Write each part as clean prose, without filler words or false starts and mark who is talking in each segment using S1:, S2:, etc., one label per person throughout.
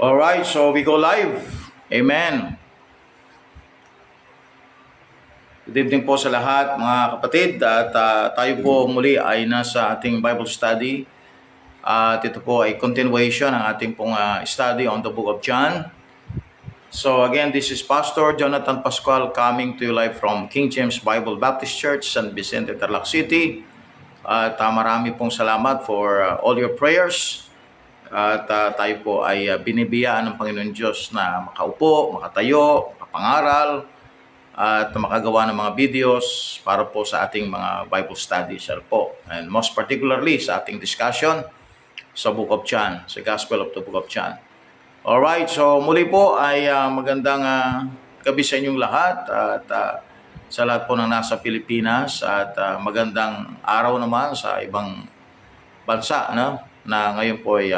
S1: All right, so we go live. Amen. Good evening po sa lahat mga kapatid at tayo po muli ay nasa ating Bible study at ito po ay continuation ng ating pong study on the book of John. So again, this is Pastor Jonathan Pascual coming to you live from King James Bible Baptist Church, San Vicente, Tarlac City. At marami pong salamat for all your prayers. At tayo po ay binibiyaan ng Panginoon Diyos na makaupo, makatayo, makapangaral, at makagawa ng mga videos para po sa ating mga Bible studies po. And most particularly sa ating discussion sa Book of John, sa Gospel of the Book of John. Alright, so muli po ay magandang gabi sa inyong lahat at sa lahat po ng nasa Pilipinas at magandang araw naman sa ibang bansa na ngayon po ay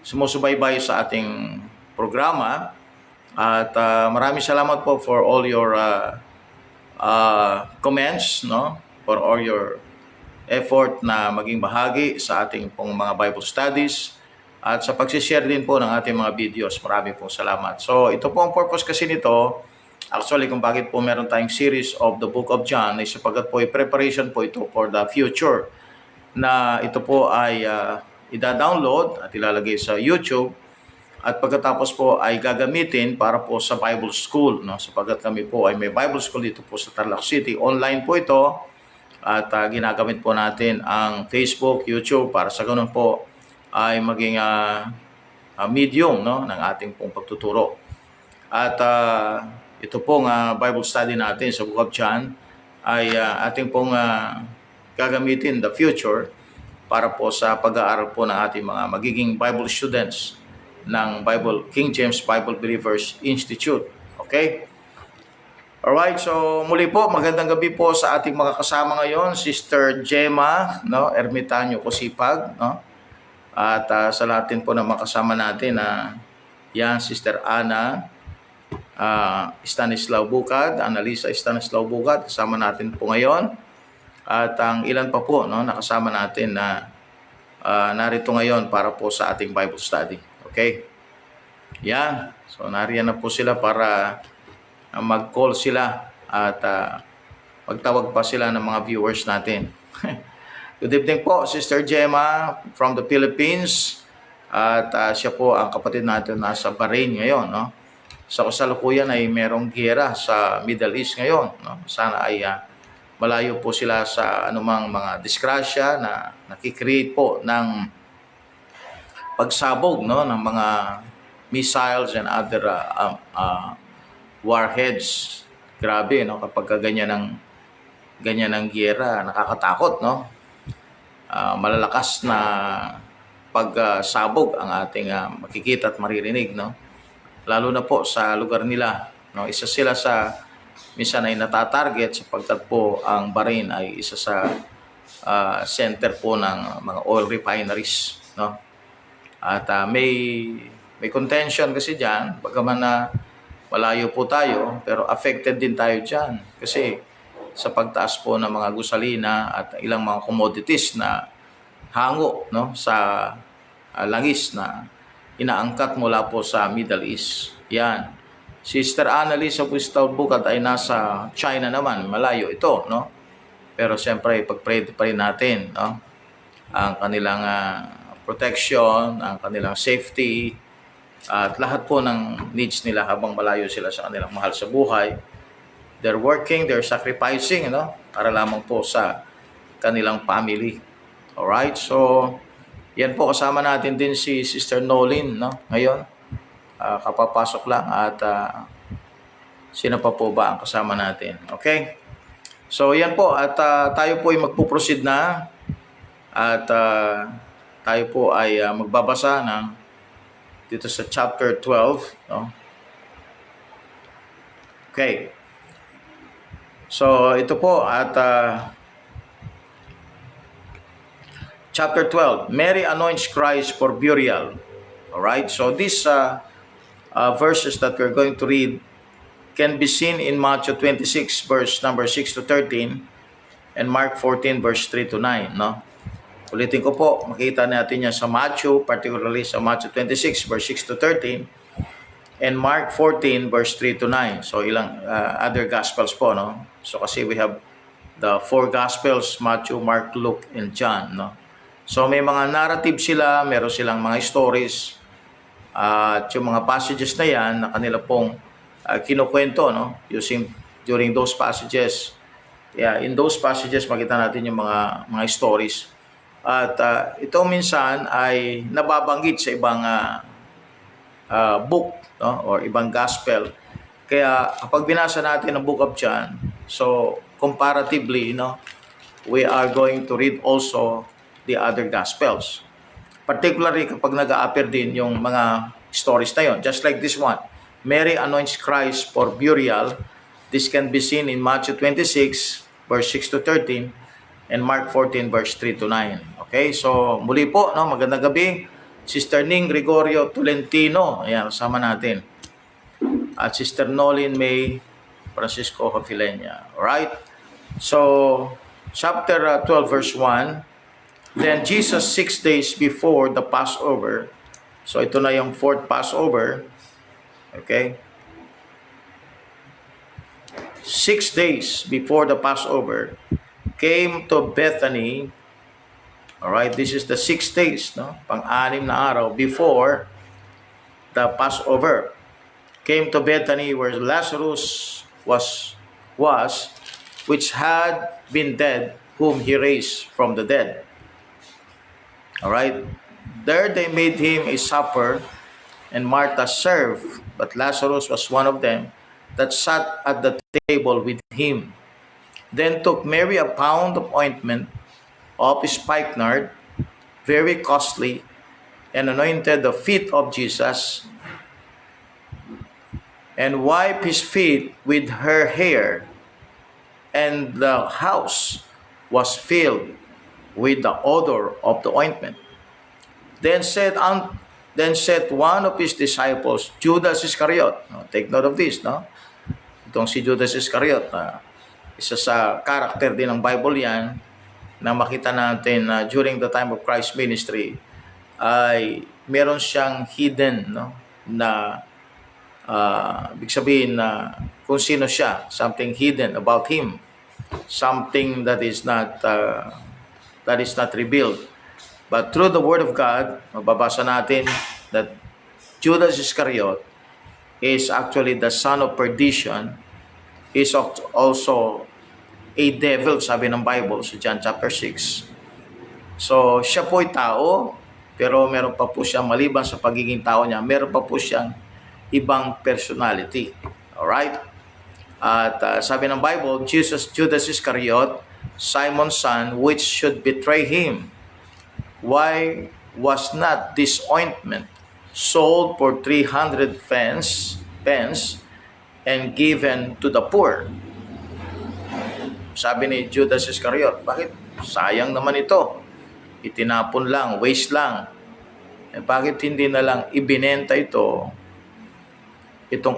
S1: sumusubaybay sa ating programa. At maraming salamat po for all your comments, for all your effort na maging bahagi sa ating pong mga Bible studies at sa pagsishare din po ng ating mga videos. Maraming pong salamat. So ito po ang purpose kasi nito, actually kung bakit po meron tayong series of the Book of John, ay sapagat po ay preparation po ito for the future na ito po ay ida-download at ilalagay sa YouTube. At pagkatapos po ay gagamitin para po sa Bible School, sapagat kami po ay may Bible School dito po sa Tarlac City. Online po ito at ginagamit po natin ang Facebook, YouTube para sa ganun po ay maging medium ng ating pong pagtuturo. At ito pong Bible study natin sa Book of John ay ating pong gagamitin in the future para po sa pag-aaral po ng ating mga magiging Bible students ng King James Bible Believers Institute. Okay? Alright, so muli po, magandang gabi po sa ating mga kasama ngayon, Sister Gemma, Ermitanyo Cosipag, at sa lahat din po ng mga kasama natin yan, Sister Ana Stanislaw Bukad, Annalisa Stanislaw Bukad, kasama natin po ngayon. At ang ilan pa po nakasama natin na narito ngayon para po sa ating Bible study. Okay? Yan. So, nariyan na po sila para mag-call sila at magtawag pa sila ng mga viewers natin. Good evening po, Sister Gemma from the Philippines. At siya po ang kapatid natin nasa Bahrain ngayon. Sa kasalukuyan ay merong giyera sa Middle East ngayon. Sana ay malayo po sila sa anumang mga disgrasya na nakikreate po ng pagsabog ng mga missiles and other warheads. Grabe kapag ganyan ng giyera, nakakatakot malalakas na pagsabog ang ating makikita at maririnig lalo na po sa lugar nila isa sila sa minsan ay natatarget sapagkat po ang Bahrain ay isa sa center po ng mga oil refineries at may contention kasi diyan bagaman na malayo po tayo pero affected din tayo diyan kasi sa pagtaas po ng mga gusalina at ilang mga commodities na hango sa langis na inaangkat mula po sa Middle East. Yan. Sister Annalisa Bukad ay nasa China naman, malayo ito, Pero siyempre pag-pray pa rin natin, ang kanilang protection, ang kanilang safety, at lahat po ng needs nila habang malayo sila sa kanilang mahal sa buhay. They're working, they're sacrificing, para lamang po sa kanilang family. Alright, so yan po, kasama natin din si Sister Nolin, ngayon. Kapapasok lang at sino pa po ba ang kasama natin? Okay? So yan po, at tayo po ay magpuproceed na at tayo po ay magbabasa ng dito sa chapter 12. Okay. So ito po at chapter 12. Mary anoints Christ for burial. Alright, so these verses that we're going to read can be seen in Matthew 26 verse number 6 to 13 and Mark 14 verse 3 to 9, Ulitin ko po, makita natin yan sa Matthew, particularly sa Matthew 26, verse 6 to 13, and Mark 14, verse 3 to 9. So ilang other Gospels po, no? So kasi we have the four Gospels, Matthew, Mark, Luke, and John, no? So may mga narrative sila, meron silang mga stories, at yung mga passages na yan na kanila pong kinukwento, no? During those passages. Yeah, in those passages makita natin yung mga stories. At ito minsan ay nababanggit sa ibang book, no? Or ibang gospel. Kaya kapag binasa natin ang Book of John, so comparatively, no, we are going to read also the other gospels. Particularly kapag nag-a-appear din yung mga stories na yon. Just like this one, Mary anoints Christ for burial. This can be seen in Matthew 26, verse 6 to 13, and Mark 14, verse 3 to 9. Okay, so muli po, no, magandang gabi. Sister Ning Gregorio Tolentino, ayan, kasama natin. At Sister Nolin May Francisco Hofilenya. Alright? So, chapter 12, verse 1, then Jesus 6 days before the Passover, so ito na yung fourth Passover, okay? 6 days before the Passover, came to Bethany. Alright, this is the 6 days, no? Pang-anim na araw before the Passover. Came to Bethany where Lazarus was, which had been dead, whom he raised from the dead. Alright, there they made him a supper, and Martha served, but Lazarus was one of them that sat at the table with him. Then took Mary a pound of ointment of spikenard, very costly, and anointed the feet of Jesus, and wiped his feet with her hair, and the house was filled with the odor of the ointment. Then said one of his disciples, Judas Iscariot. Take note of this, no? Itong si Judas Iscariot, isa sa character din ng Bible yan, na makita natin na during the time of Christ's ministry, ay meron siyang hidden, no? Na ibig sabihin na kung sino siya, something hidden about him, something that is not revealed. But through the Word of God, mababasa natin that Judas Iscariot is actually the son of perdition, is also a devil, sabi ng Bible sa John chapter 6. So, siya po ay tao, pero meron pa po siyang, maliban sa pagiging tao niya, meron pa po siyang ibang personality. Alright? At sabi ng Bible, Judas Iscariot, Simon's son, which should betray him. Why was not this ointment sold for 300 pence and given to the poor? Sabi ni Judas Iscariot, bakit? Sayang naman ito. Itinapon lang, waste lang. Bakit hindi na lang ibinenta itong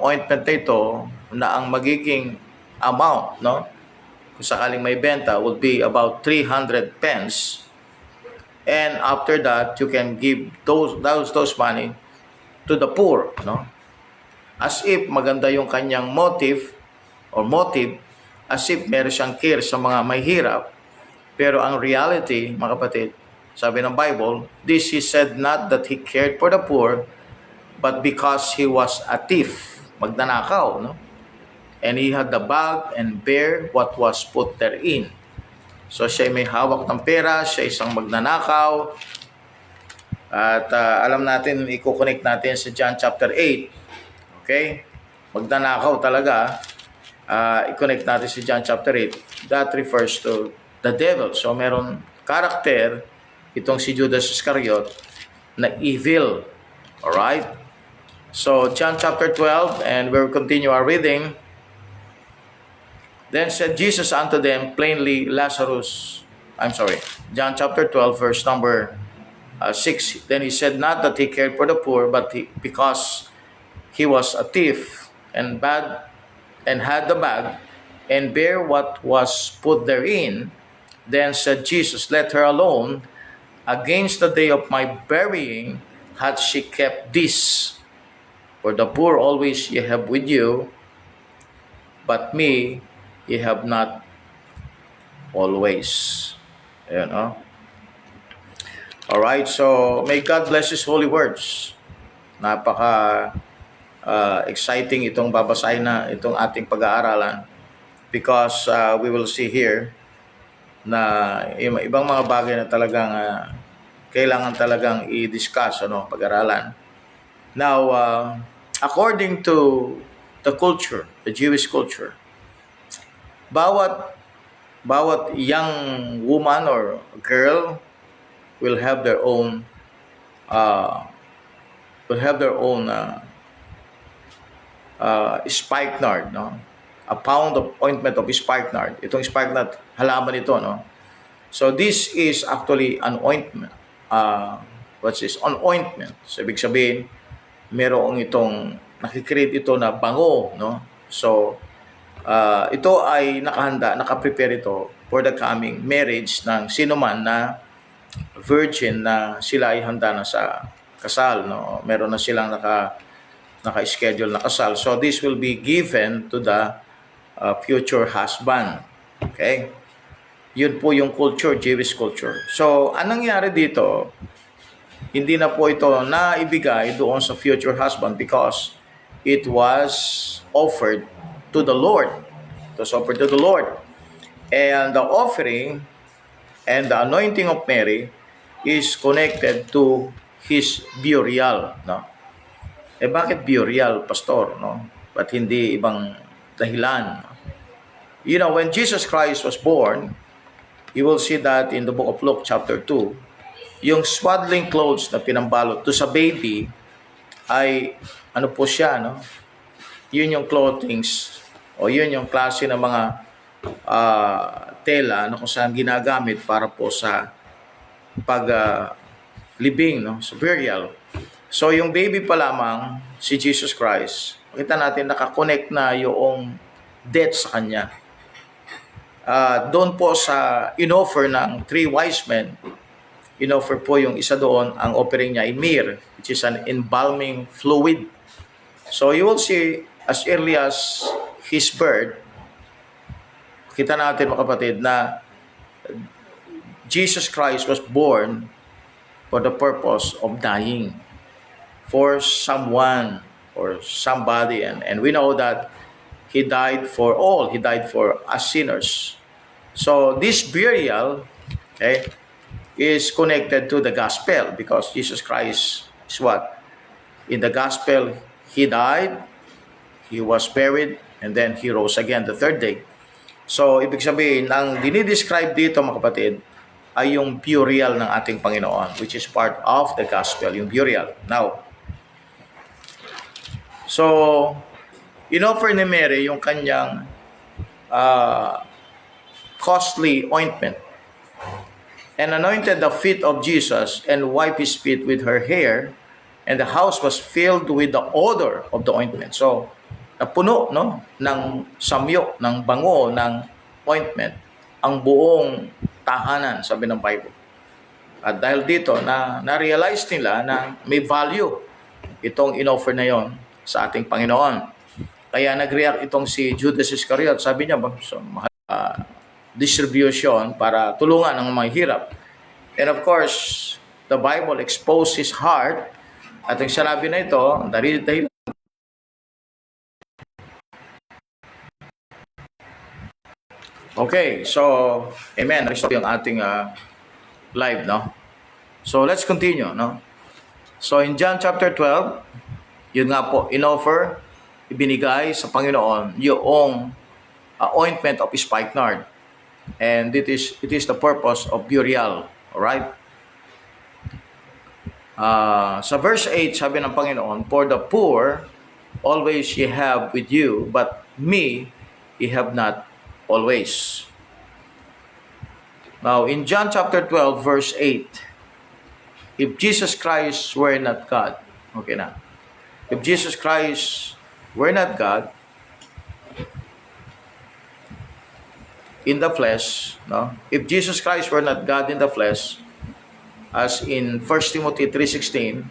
S1: ointment na ito, na ang magiging amount, no, kung sakaling may benta, would be about 300 pence. And after that, you can give those money to the poor, no? As if maganda yung kanyang motive, as if meron siyang care sa mga may hirap. Pero ang reality, mga kapatid, sabi ng Bible, this he said not that he cared for the poor, but because he was a thief, magnanakaw, no? And he had the bag and bare what was put therein. So siya may hawak ng pera, siya isang magnanakaw. At alam natin, i-connect natin sa John chapter 8. Okay? Magnanakaw talaga. I-connect natin sa John chapter 8. That refers to the devil. So meron character itong si Judas Iscariot na evil. Alright? So, John chapter 12, and we'll continue our reading. Then said Jesus unto them plainly, John chapter 12, verse number 6. Then he said not that he cared for the poor, but because he was a thief, and had the bag, and bare what was put therein. Then said Jesus, let her alone. against the day of my burying hath she kept this. For the poor always ye have with you, but me ye have not always. Ayan, oh. Alright, so may God bless His holy words. Napaka exciting itong babasahin na itong ating pag-aaralan because we will see here na ibang mga bagay na talagang kailangan talagang i-discuss, pag-aralan. Now, according to the culture, the Jewish culture, bawat young woman or girl will have their own spikenard, no? A pound of ointment of spikenard. Itong spikenard, halaman ito, no? So this is actually an ointment. What's this? An ointment. So ibig sabihin, merong itong nakikreate ito na bango, no? So ito ay nakahanda, nakaprepare ito for the coming marriage ng sino man na virgin na sila ay handa na sa kasal, no? Meron na silang naka-schedule na kasal. So this will be given to the future husband. Okay? Yun po yung culture, Jewish culture. So, anong nangyari dito? Hindi na po ito naibigay doon sa future husband because it was offered to the Lord. It was offered to the Lord. And the offering and the anointing of Mary is connected to his burial, no? Bakit burial, pastor, no? Ba't hindi ibang dahilan? You know, when Jesus Christ was born, you will see that in the book of Luke chapter 2, yung swaddling clothes na pinambalot to sa baby ay ano po siya, no? Yun yung clothings o yun yung klase ng mga tela na kung saan ginagamit para po sa libing, no? Sa burial. So yung baby pa lamang, si Jesus Christ, makita natin nakakonect na yung death sa kanya. Doon po sa inoffer ng 3 wise men, inoffer po yung isa doon, ang offering niya ay myrrh, which is an embalming fluid. So you will see as early as his birth, kita natin mga kapatid na Jesus Christ was born for the purpose of dying for someone or somebody, and we know that He died for all. He died for us sinners. So this burial, okay, is connected to the gospel because Jesus Christ is what? In the gospel, He died, He was buried, and then He rose again the 3rd day. So, ibig sabihin, ang dinidescribe dito mga kapatid ay yung burial ng ating Panginoon, which is part of the gospel, yung burial. Now, so, inoffer ni Mary yung kanyang costly ointment and anointed the feet of Jesus and wiped his feet with her hair, and the house was filled with the odor of the ointment. So, napuno, no, ng samyo, ng bango, ng ointment, ang buong tahanan, sabi ng Bible. At dahil dito, na-realize nila na may value itong inoffer na yon sa ating Panginoon. Kaya nag-react itong si Judas Iscariot. Sabi niya, distribution para tulungan ang mga hirap. And of course, the Bible exposed his heart. At ang sinabi na ito, dahil okay, so, amen. Ito yung ating live, no? So, let's continue, no? So, in John chapter 12, yun nga po, inoffer, ibinigay sa Panginoon yung ointment of spikenard. And it is the purpose of burial. Alright? Sa verse 8, sabi ng Panginoon, for the poor, always ye have with you, but me ye have not always. Now, in John chapter 12, verse 8, if Jesus Christ were not God, okay na. If Jesus Christ were not God, in the flesh, no? If Jesus Christ were not God in the flesh, as in 1 Timothy 3:16,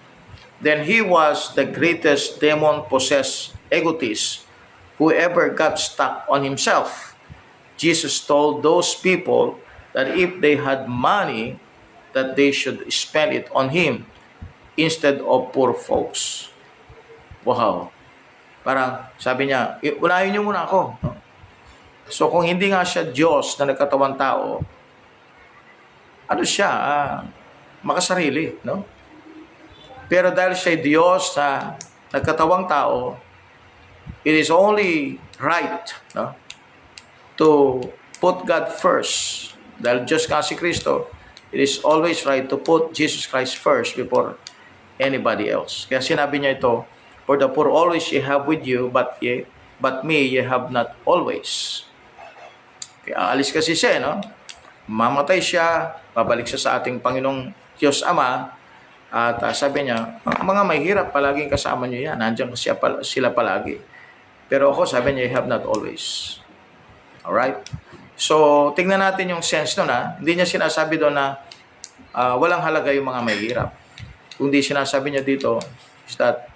S1: then he was the greatest demon-possessed egotist who ever got stuck on himself. Jesus told those people that if they had money, that they should spend it on him instead of poor folks. Wow. Parang sabi niya, unahin niyo muna ako. So kung hindi nga siya Diyos na nagkatawang tao, ano siya? Makasarili, no? Pero dahil siya Diyos na nagkatawang tao, it is only right, no, to put God first. Dahil Diyos nga si Kristo, it is always right to put Jesus Christ first before anybody else. Kaya sinabi niya ito, for the poor always ye have with you, but me ye have not always. Kaya alis kasi siya, no? Mamatay siya, babalik siya sa ating Panginoong Diyos Ama, at sabi niya, mga mahirap, palaging kasama niyo yan. Nandiyan sila palagi. Pero ako, sabi niya, you have not always. Alright? So, tingnan natin yung sense nun. Hindi niya sinasabi doon na walang halaga yung mga mahirap. Kundi sinasabi niya dito is that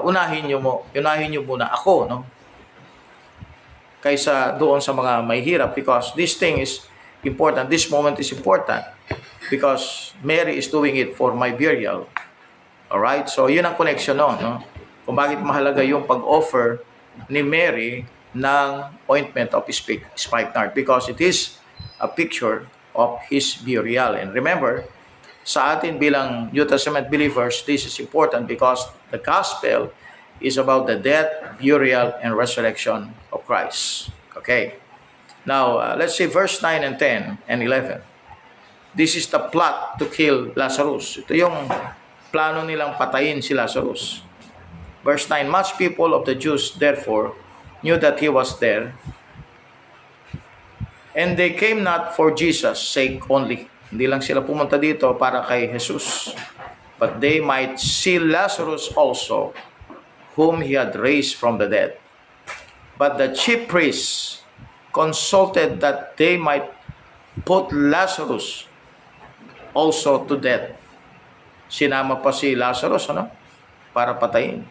S1: unahin niyo muna ako, no? Kaysa doon sa mga mahirap, because this thing is important. This moment is important. Because Mary is doing it for my burial. Alright? So, yun ang connection no? Kung bakit mahalaga yung pag-offer ni Mary ng ointment of spikenard. Because it is a picture of his burial. And remember, sa atin bilang New Testament believers, this is important because the gospel is about the death, burial, and resurrection of Christ. Okay. Now, let's see verse 9 and 10 and 11. This is the plot to kill Lazarus. Ito yung plano nilang patayin si Lazarus. Verse 9, much people of the Jews therefore knew that he was there, and they came not for Jesus' sake only. Hindi lang sila pumunta dito para kay Jesus, but they might see Lazarus also, whom he had raised from the dead. But the chief priests consulted that they might put Lazarus also to death. Sinama pa si Lazarus, para patayin.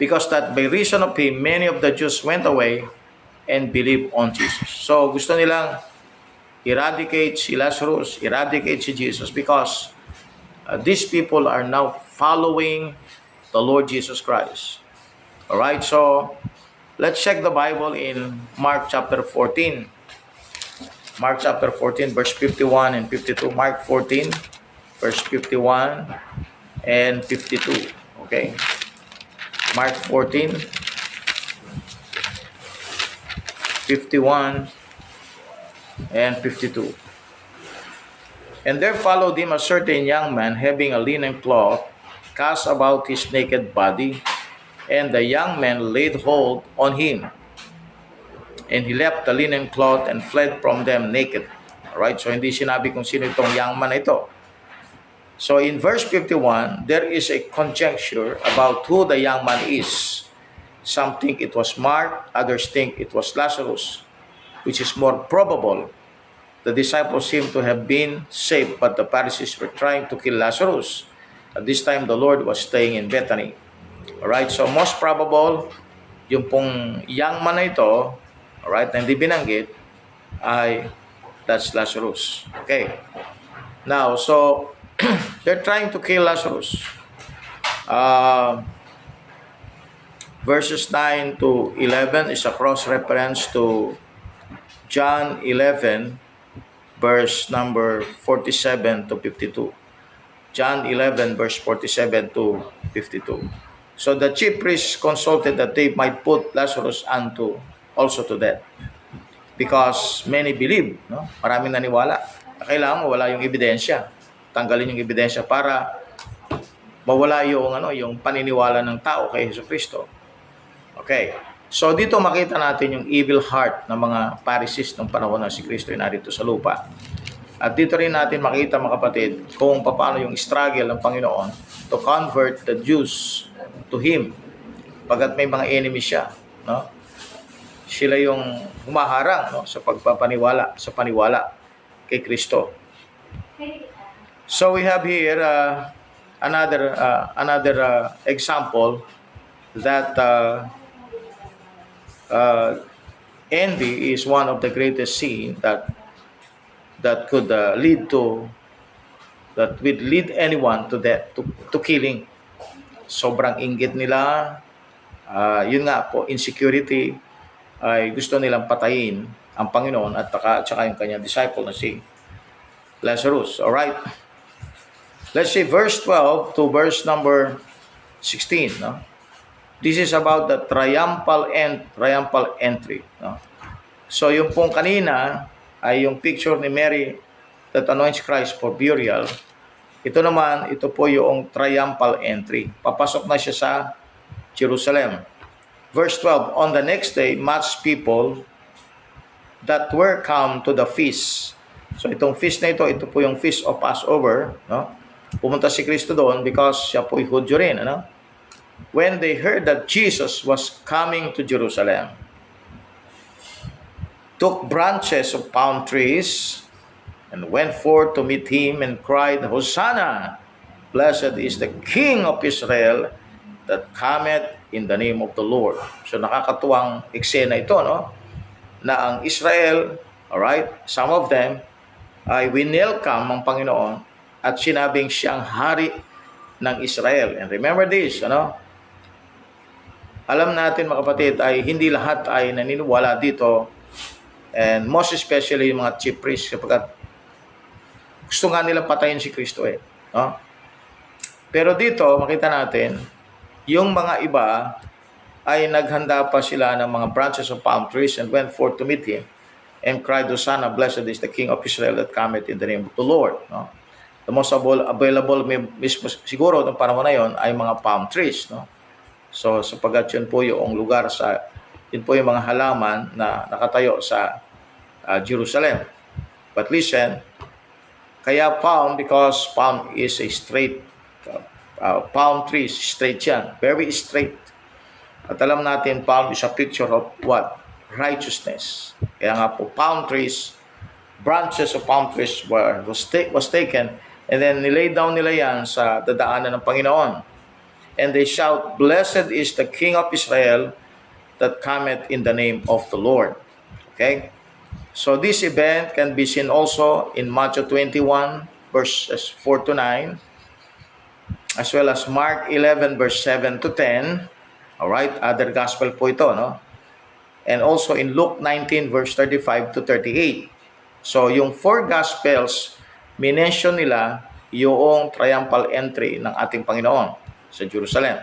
S1: Because that by reason of him, many of the Jews went away and believed on Jesus. So, gusto nilang eradicate si Lazarus, eradicate si Jesus, because these people are now following the Lord Jesus Christ. Alright, so let's check the Bible in Mark chapter 14. Mark chapter 14, verse 51 and 52. Mark 14, verse 51 and 52. Okay. Mark 14, 51 and 52. And there followed him a certain young man having a linen cloth cast about his naked body, and the young man laid hold on him. And he left the linen cloth and fled from them naked. Alright, so hindi sinabi kung sino itong young man na ito. So in verse 51, there is a conjecture about who the young man is. Some think it was Mark, others think it was Lazarus, which is more probable. The disciples seem to have been saved, but the Pharisees were trying to kill Lazarus. At this time, the Lord was staying in Bethany. Alright, so most probable, yung pong young man na ito, alright, na hindi binanggit, ay that's Lazarus. Okay. Now, so, they're trying to kill Lazarus. Verses 9 to 11 is a cross-reference to John 11, verse number 47 to 52. John 11, verse 47 to 52. So the chief priests consulted that they might put Lazarus also to death. Because many believe, maraming naniwala. Kailangan mawala yung ebidensya. Tanggalin yung ebidensya para mawala yung paniniwala ng tao kay Jesucristo. Okay. So dito makita natin yung evil heart ng mga Pharisees ng panahon na si Kristo ay narito sa lupa. At dito rin natin makita, mga kapatid, kung paano yung struggle ng Panginoon to convert the Jews to Him. Pagkat may mga enemy siya, sila yung humaharang sa paniwala kay Kristo. So we have here another example that envy is one of the greatest sin that could lead to that would lead anyone to death, to killing. Sobrang inggit nila, yun nga po, insecurity, ay gusto nilang patayin ang Panginoon at saka yung kanyang disciple na si Lazarus. Alright? Let's see verse 12 to verse number 16. No? This is about the triumphal entry. No? So yung pong kanina ay yung picture ni Mary that anoints Christ for burial. Ito naman, ito po yung triumphal entry. Papasok na siya sa Jerusalem. Verse 12, on the next day, much people that were come to the feast. So itong feast na ito po yung feast of Passover. No? Pumunta si Kristo doon because siya po Hudyo rin. Ano? When they heard that Jesus was coming to Jerusalem, took branches of palm trees, and went forth to meet him and cried, Hosanna! Blessed is the King of Israel that cometh in the name of the Lord. So nakakatuwang eksena ito, no? Na ang Israel, alright, some of them, ay winelcome ang Panginoon at sinabing siyang hari ng Israel. And remember this, ano? Alam natin mga kapatid ay hindi lahat ay naniniwala dito, and most especially yung mga chief priests, kapag gusto nga nilang patayin si Kristo no? Pero dito, makita natin, yung mga iba ay naghanda pa sila ng mga branches of palm trees and went forth to meet him and cried, Hosanna, blessed is the King of Israel that cometh in the name of the Lord. No? The most available mismo siguro ng panahon na yon ay mga palm trees. No? So, sapagat yun po yung lugar yun po yung mga halaman na nakatayo sa Jerusalem. But listen, kaya palm, because palm is a straight, palm trees, straight yan. Very straight. At alam natin, palm is a picture of what? Righteousness. Kaya nga po, palm trees, branches of palm trees was taken, and then nilay down nila yan sa dadaanan ng Panginoon. And they shout, Blessed is the King of Israel that cometh in the name of the Lord. Okay? So this event can be seen also in Matthew 21, verses 4 to 9, as well as Mark 11, verse 7 to 10. Alright, other gospel po ito, no? And also in Luke 19, verse 35 to 38. So yung four gospels, minention nila yung triumphal entry ng ating Panginoon sa Jerusalem.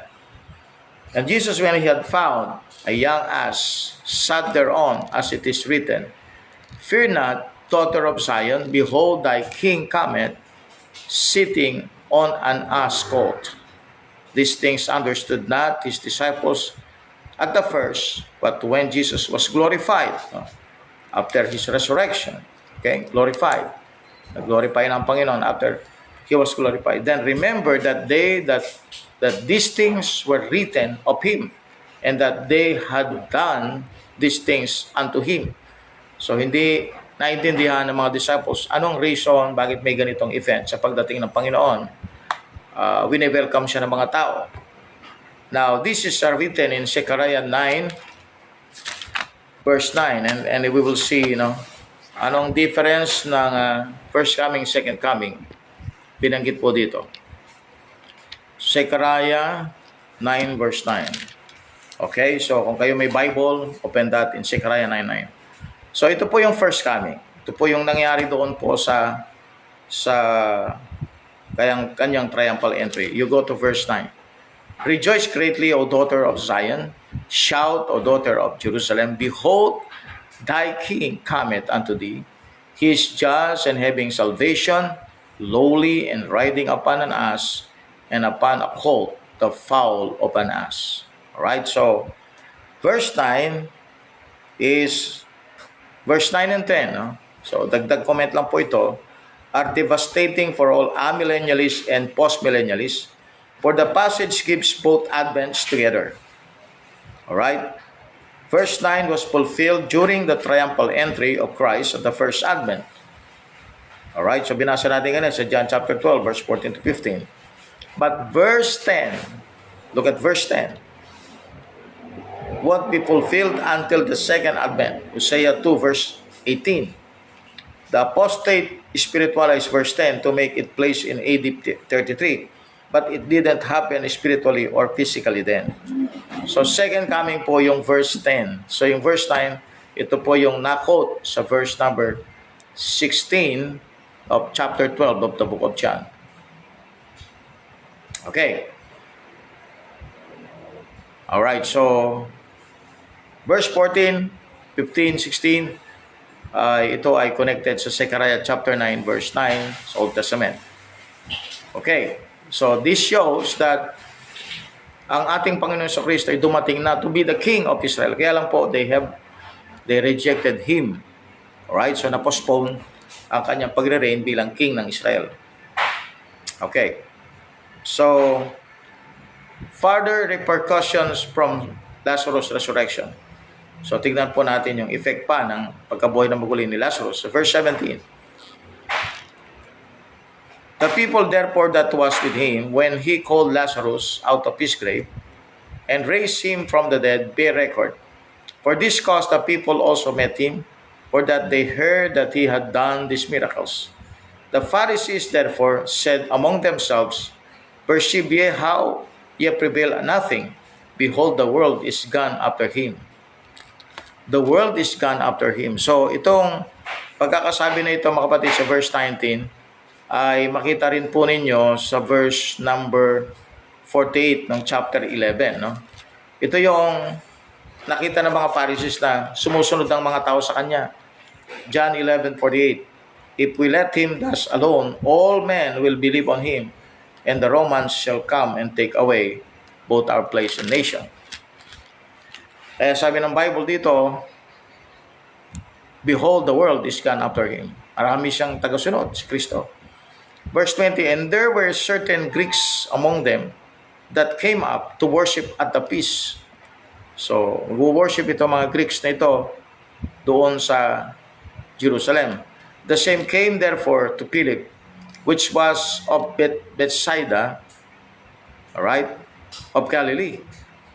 S1: And Jesus, when he had found a young ass, sat thereon, as it is written, Fear not, daughter of Zion, behold, thy king cometh, sitting on an ass colt. These things understood not his disciples at the first, but when Jesus was glorified, after his resurrection, okay, glorified. Nag-glorify ng Panginoon after he was glorified. Then remember that these things were written of him, and that they had done these things unto him. So, hindi naintindihan ng mga disciples anong reason bakit may ganitong event sa pagdating ng Panginoon. Wini-welcome siya ng mga tao. Now, this is written in Zechariah 9, verse 9. And we will see, anong difference ng first coming, second coming. Binanggit po dito. Zechariah 9, verse 9. Okay, so kung kayo may Bible, open that in Zechariah 9:9. So ito po yung first coming. Ito po yung nangyari doon po sa kanyang triumphal entry. You go to verse 9. Rejoice greatly, O daughter of Zion. Shout, O daughter of Jerusalem. Behold, thy king cometh unto thee. He is just and having salvation, lowly and riding upon an ass, and upon a colt, the foal of an ass. Alright, so verse 9 is verse 9 and 10, no? So, dagdag comment lang po ito, are devastating for all amillennialists and postmillennialists, for the passage gives both advents together. Alright? Verse 9 was fulfilled during the triumphal entry of Christ at the first advent. Alright, so binasa natin ganun sa John chapter 12, verse 14 to 15. But verse 10, look at verse 10. Won't be fulfilled until the second advent. Hosea 2, verse 18. The apostate spiritualized verse 10 to make it place in AD 33. But it didn't happen spiritually or physically then. So second coming po yung verse 10. So yung verse 9, ito po yung na-quote sa verse number 16 of chapter 12 of the book of John. Okay. Alright, so verse 14, 15, 16, ito ay connected sa Zechariah chapter 9, verse 9 sa Old Testament. Okay, so this shows that ang ating Panginoon sa Kristo ay dumating na to be the King of Israel. Kaya lang po, they rejected Him. Alright, so na-postpone ang kanyang pagre-reign bilang King ng Israel. Okay, so further repercussions from Lazarus' resurrection. So tignan po natin yung effect pa ng pagkabuhay na maguli ni Lazarus. So verse 17. The people therefore that was with him, when he called Lazarus out of his grave, and raised him from the dead, bear record. For this cause the people also met him, for that they heard that he had done these miracles. The Pharisees therefore said among themselves, Perceive ye how ye prevail at nothing? Behold, the world is gone after him. The world is gone after him. So itong pagkakasabi na ito mga kapatid sa verse 19, ay makita rin po ninyo sa verse number 48 ng chapter 11. No? Ito yung nakita ng mga Pharisees na sumusunod ang mga tao sa kanya. John 11:48. If we let him thus alone, all men will believe on him, and the Romans shall come and take away both our place and nation. Kaya sabi ng Bible dito, Behold, the world is gone after him. Marami siyang tagasunod, si Kristo. Verse 20, And there were certain Greeks among them that came up to worship at the feast. So, mag-worship ito mga Greeks na ito doon sa Jerusalem. The same came therefore to Philip, which was of Bethsaida, alright, of Galilee,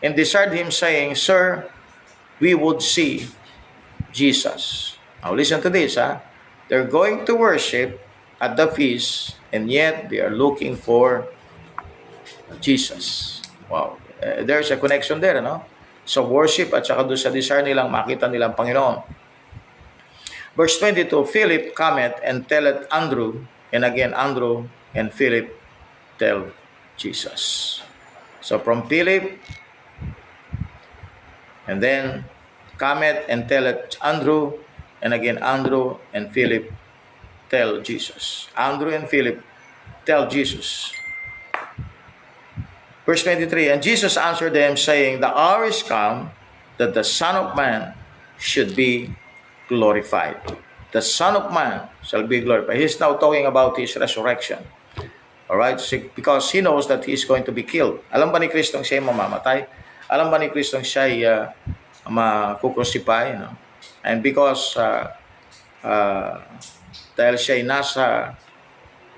S1: and desired him, saying, Sir, we would see Jesus. Now listen to this, They're going to worship at the feast, and yet they are looking for Jesus. Wow. There's a connection there, no? So worship at saka doon sa desire nilang makita nilang Panginoon. Verse 22, Philip cometh and telleth Andrew, and again Andrew and Philip tell Jesus. So from Philip, and then cometh and telleth Andrew, and again Andrew and Philip tell Jesus. Andrew and Philip tell Jesus. Verse 23, And Jesus answered them, saying, The hour is come that the Son of Man should be glorified. The Son of Man shall be glorified. He's now talking about His resurrection. Alright? Because He knows that He is going to be killed. Alam ba ni Kristong siya ay mamamatay? Alam ba ni Kristong siya ay makukrusipay? No? And because dahil siya ay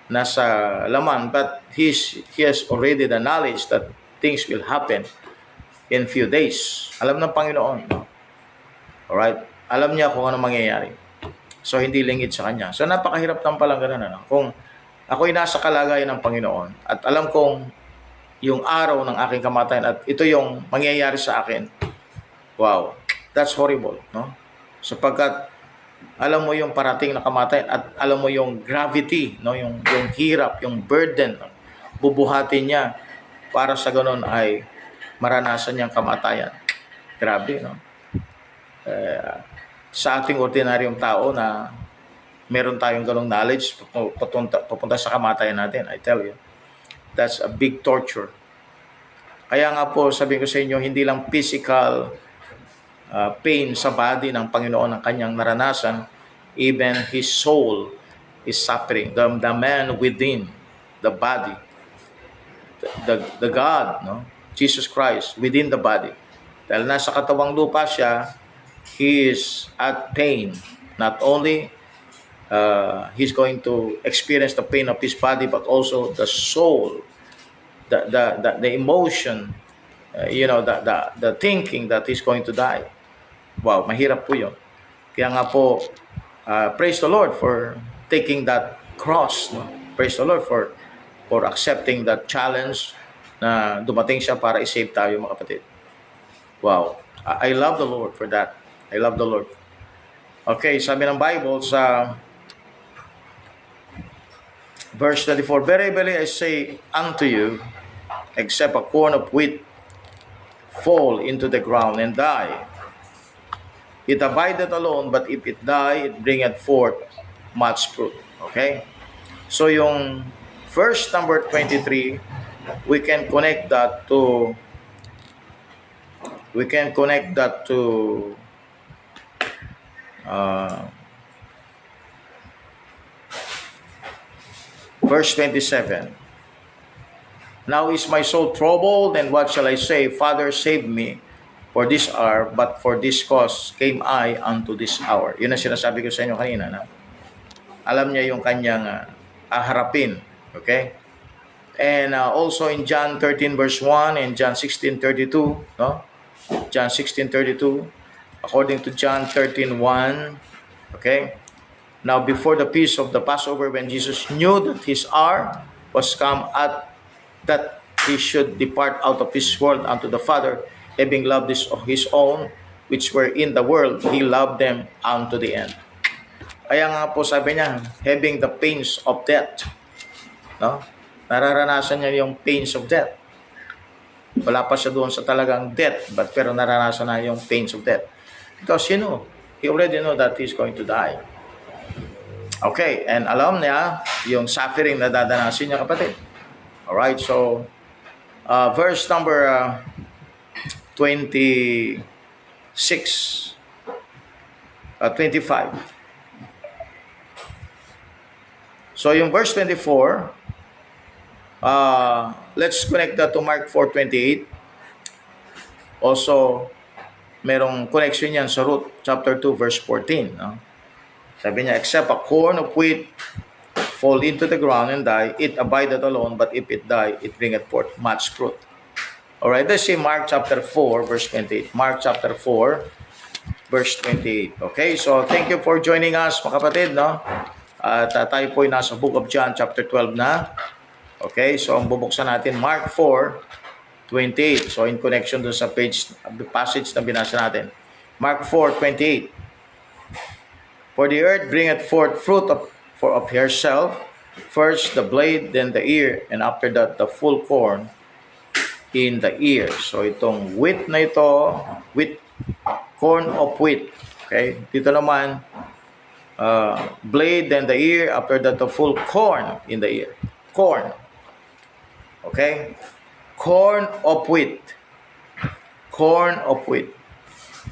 S1: nasa laman, but he has already the knowledge that things will happen in few days. Alam ng Panginoon. No? Alright? Alam niya kung ano mangyayari. So, hindi lingid sa Kanya. So, napakahirap ng palang ganun. Ano? Kung ako'y nasa kalagayan ng Panginoon at alam kong yung araw ng aking kamatayan at ito yung mangyayari sa akin, wow, that's horrible. No? Sapagkat alam mo yung parating na kamatayan at alam mo yung gravity, no, yung hirap, yung burden, bubuhatin niya para sa ganun ay maranasan niyang kamatayan. Grabe, no? Sa ating ordinaryong tao na meron tayong ganung knowledge papunta sa kamatayan natin, I tell you, that's a big torture. Kaya nga po, sabi ko sa inyo, hindi lang physical pain sa body ng Panginoon ang kanyang naranasan, even his soul is suffering. The man within the body, the God, no, Jesus Christ within the body. Dahil nasa katawang lupa siya, he is at pain, not only he's going to experience the pain of his body, but also the soul, the emotion, the thinking that he's going to die. Wow, mahirap po yun. Kaya nga po, praise the Lord for taking that cross. No? Praise the Lord for accepting that challenge na dumating siya para i-save tayo, mga kapatid. Wow, I love the Lord for that. I love the Lord. Okay, sabi ng Bible sa verse 24, Very verily I say unto you, except a corn of wheat fall into the ground and die, it abideth alone, but if it die, it bringeth forth much fruit. Okay? So yung verse number 23, we can connect that to verse 27. Now is my soul troubled, and what shall I say? Father, save me for this hour, but for this cause came I unto this hour. Yun ang sinasabi ko sa inyo kanina. Na? Alam niya yung kanyang harapin. Okay? And also in John 13 verse 1 and John 16:32, no? John 16:32, according to John 13:1, okay? Now before the feast of the Passover, when Jesus knew that his hour was come, at that he should depart out of this world unto the Father, having loved his own which were in the world, he loved them unto the end. Kaya nga po sabi niya, having the pains of death, no? Nararanasan niya yung pains of death. Wala pa siya doon sa talagang death, pero naranasan na yung pains of death. Because he already know that he's going to die. Okay, and alam niya yung suffering na dadanasin niya, kapatid. Alright, so verse number 25. So yung verse 24, let's connect that to Mark 4:28. Also, merong connection yan sa Ruth chapter 2 verse 14. No? Sabi niya, except a corn of wheat fall into the ground and die, it abideth alone, but if it die, it bringeth forth much fruit. Alright, let's see Mark chapter 4 verse 28. Mark chapter 4 verse 28. Okay, so thank you for joining us, mga kapatid, no? At tayo po ay nasa book of John chapter 12 na. Okay, so ang bubuksan natin Mark 4:28. So in connection dun sa passage na binasa natin. Mark 4:28. For the earth bringeth forth fruit of herself, first the blade, then the ear, and after that the full corn in the ear. So itong wheat na ito, corn of wheat. Okay, dito naman blade, then the ear, after that the full corn in the ear. Corn. Okay? Corn of wheat. Corn of wheat.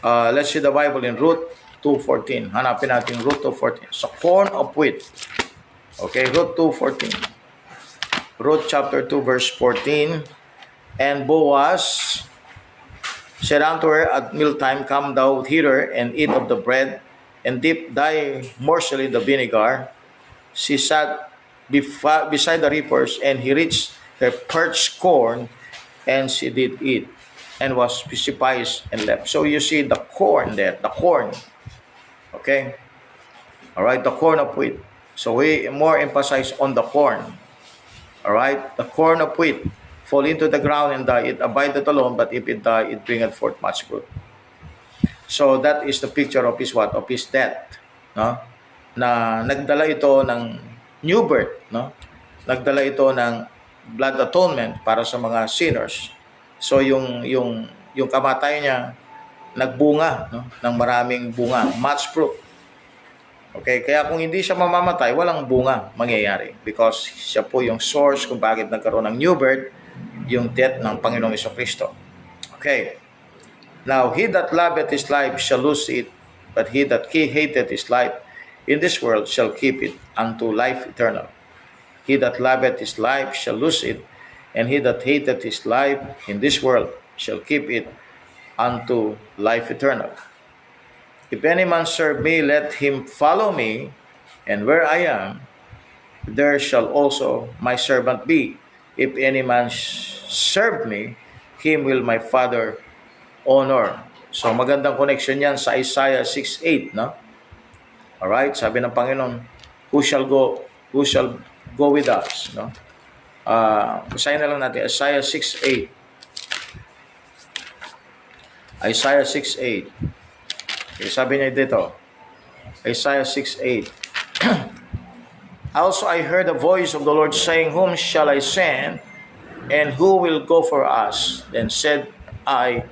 S1: Let's see the Bible in Ruth 2:14. Hanapin natin Ruth 2:14. So, corn of wheat. Okay, Ruth 2:14. Ruth chapter 2 verse 14. And Boaz said unto her at mealtime, Come thou hither and eat of the bread, and dip thy morsel in the vinegar. She sat beside the reapers, and he reached her parched corn, and she did eat, and was surprised and left. So you see the corn there, the corn. Okay? Alright, the corn of wheat. So we more emphasize on the corn. Alright, the corn of wheat fall into the ground and die, it abideth alone, but if it die, it bringeth forth much fruit. So that is the picture of his what? Of his death. No? Na nagdala ito ng new birth. No? Nagdala ito ng blood atonement para sa mga sinners. So yung kamatay niya, nagbunga, no? Ng maraming bunga. Much fruit. Okay? Kaya kung hindi siya mamamatay, walang bunga mangyayari. Because siya po yung source kung bakit nagkaroon ng new birth, yung death ng Panginoong Jesucristo. Okay. Now, he that loveth his life shall lose it, but he that hateth his life in this world shall keep it unto life eternal. He that loveth his life shall lose it, and he that hateth his life in this world shall keep it unto life eternal. If any man serve me, let him follow me, And where I am, there shall also my servant be. If any man serve me, him will my Father honor. So magandang connection yan sa Isaiah 6:8, no? Alright, sabi ng Panginoon, who shall go with us, no? Basahin na lang natin, Isaiah 6:8. Isaiah 6:8. Okay, sabi niya dito, Isaiah 6:8. Also I heard the voice of the Lord saying, whom shall I send, and who will go for us? Then said I,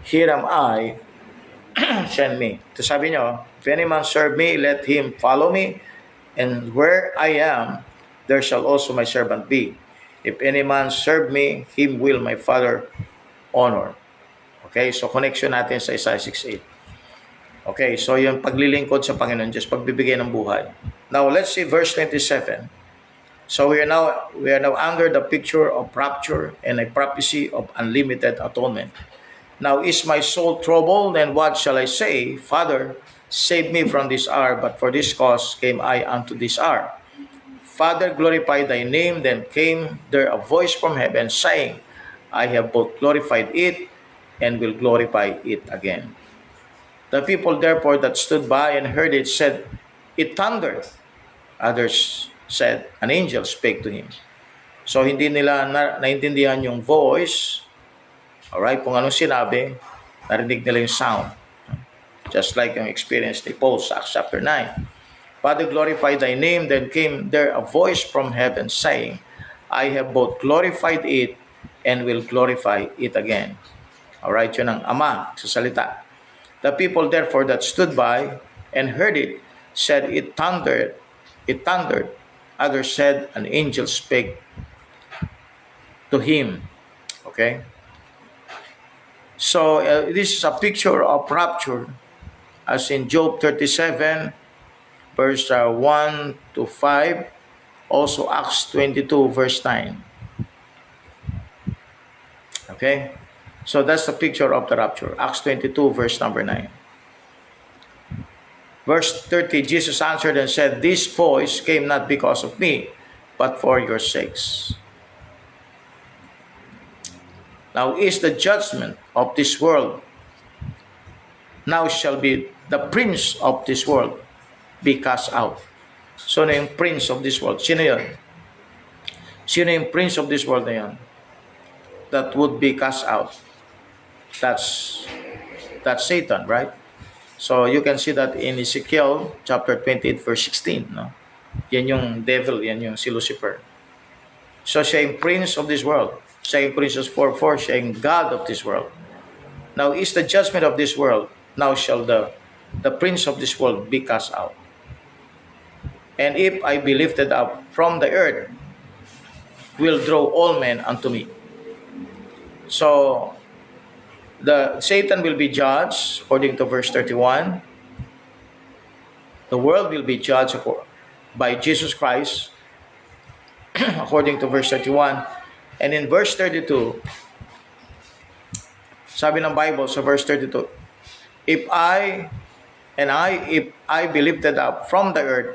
S1: here am I, send me. So sabi niyo, if any man serve me, let him follow me, and where I am, there shall also my servant be. If any man serve me, him will my Father honor. Okay, so connection natin sa Isaiah 6:8. Okay, so yung paglilingkod sa Panginoon Diyos, pagbibigay ng buhay. Now, let's see verse 27. So we are now under the picture of rapture and a prophecy of unlimited atonement. Now, is my soul troubled, and what shall I say? Father, save me from this hour, but for this cause came I unto this hour. Father, glorify thy name. Then came there a voice from heaven, saying, I have both glorified it, and will glorify it again. The people therefore that stood by and heard it said, it thundered. Others said, an angel spake to him. So hindi nila naintindihan yung voice. Alright, kung anong sinabi, narinig nila yung sound. Just like yung experience ni Paul sa Acts chapter 9. Father, glorify thy name. Then came there a voice from heaven saying, I have both glorified it and will glorify it again. Alright, yun ang Ama sa salita. The people therefore that stood by and heard it said, it thundered. It thundered. Others said, an angel spake to him. Okay? So, this is a picture of rapture, as in Job 37, verse 1 to 5, also Acts 22, verse 9. Okay? So, that's the picture of the rapture. Acts 22, verse number 9. Verse 30, Jesus answered and said, this voice came not because of me, but for your sakes. Now is the judgment of this world. Now shall be the prince of this world be cast out. So na yung prince of this world. Sino yun? Sino yung prince of this world na yun? That would be cast out. That's Satan, right? So you can see that in Ezekiel chapter 28 verse 16, no? Yan yung devil, yan yung si Lucifer. So siya yung prince of this world. 2 Corinthians 4:4, siya yung God of this world. Now is the judgment of this world. Now shall the prince of this world be cast out. And if I be lifted up from the earth, will draw all men unto me. So the Satan will be judged according to verse 31. The world will be judged by Jesus Christ according to verse 31. And in verse 32, sabi ng Bible sa verse 32, if I be lifted up from the earth,